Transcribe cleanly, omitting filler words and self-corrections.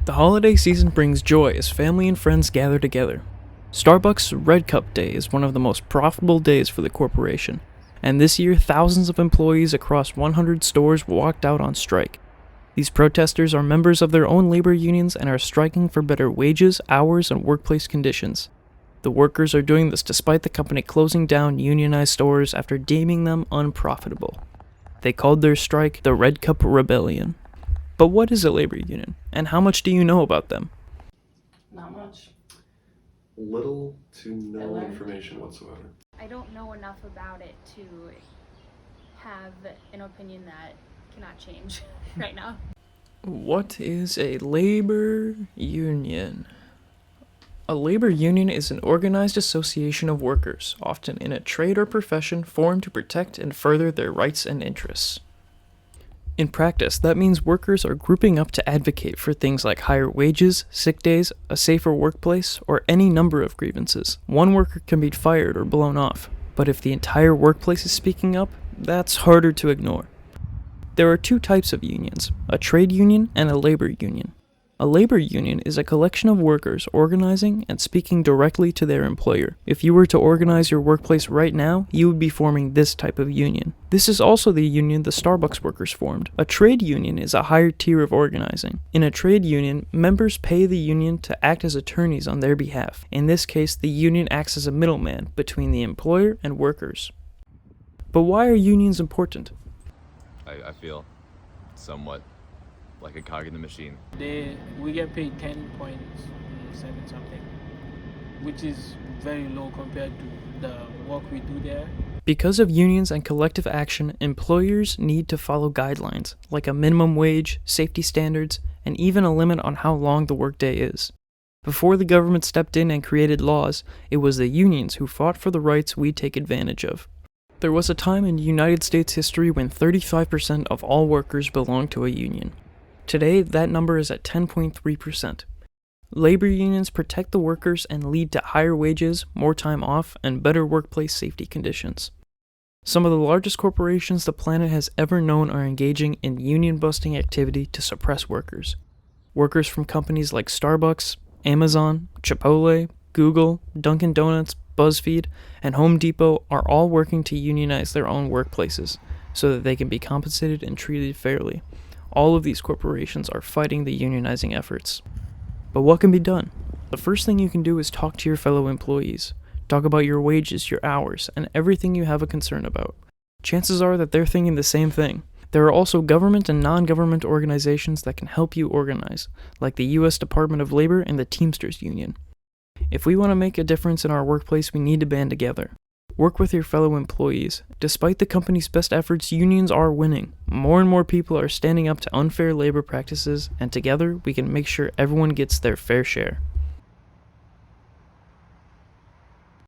The holiday season brings joy as family and friends gather together. Starbucks' Red Cup Day is one of the most profitable days for the corporation, and this year thousands of employees across 100 stores walked out on strike. These protesters are members of their own labor unions and are striking for better wages, hours, and workplace conditions. The workers are doing this despite the company closing down unionized stores after deeming them unprofitable. They called their strike the Red Cup Rebellion. But what is a labor union, and how much do you know about them? Not much. Little to no information whatsoever. I don't know enough about it to have an opinion that cannot change right now. What is a labor union? A labor union is an organized association of workers, often in a trade or profession, formed to protect and further their rights and interests. In practice, that means workers are grouping up to advocate for things like higher wages, sick days, a safer workplace, or any number of grievances. One worker can be fired or blown off, but if the entire workplace is speaking up, that's harder to ignore. There are two types of unions, a trade union and a labor union. A labor union is a collection of workers organizing and speaking directly to their employer. If you were to organize your workplace right now, you would be forming this type of union. This is also the union the Starbucks workers formed. A trade union is a higher tier of organizing. In a trade union, members pay the union to act as attorneys on their behalf. In this case, the union acts as a middleman between the employer and workers. But why are unions important? I feel somewhat like a cog in the machine. We get paid 10.7 something, which is very low compared to the work we do there. Because of unions and collective action, employers need to follow guidelines, like a minimum wage, safety standards, and even a limit on how long the workday is. Before the government stepped in and created laws, it was the unions who fought for the rights we take advantage of. There was a time in United States history when 35% of all workers belonged to a union. Today, that number is at 10.3%. Labor unions protect the workers and lead to higher wages, more time off, and better workplace safety conditions. Some of the largest corporations the planet has ever known are engaging in union-busting activity to suppress workers. Workers from companies like Starbucks, Amazon, Chipotle, Google, Dunkin' Donuts, BuzzFeed, and Home Depot are all working to unionize their own workplaces so that they can be compensated and treated fairly. All of these corporations are fighting the unionizing efforts. But what can be done? The first thing you can do is talk to your fellow employees. Talk about your wages, your hours, and everything you have a concern about. Chances are that they're thinking the same thing. There are also government and non-government organizations that can help you organize, like the U.S. Department of Labor and the Teamsters Union. If we want to make a difference in our workplace, we need to band together. Work with your fellow employees. Despite the company's best efforts, unions are winning. More and more people are standing up to unfair labor practices, and together we can make sure everyone gets their fair share.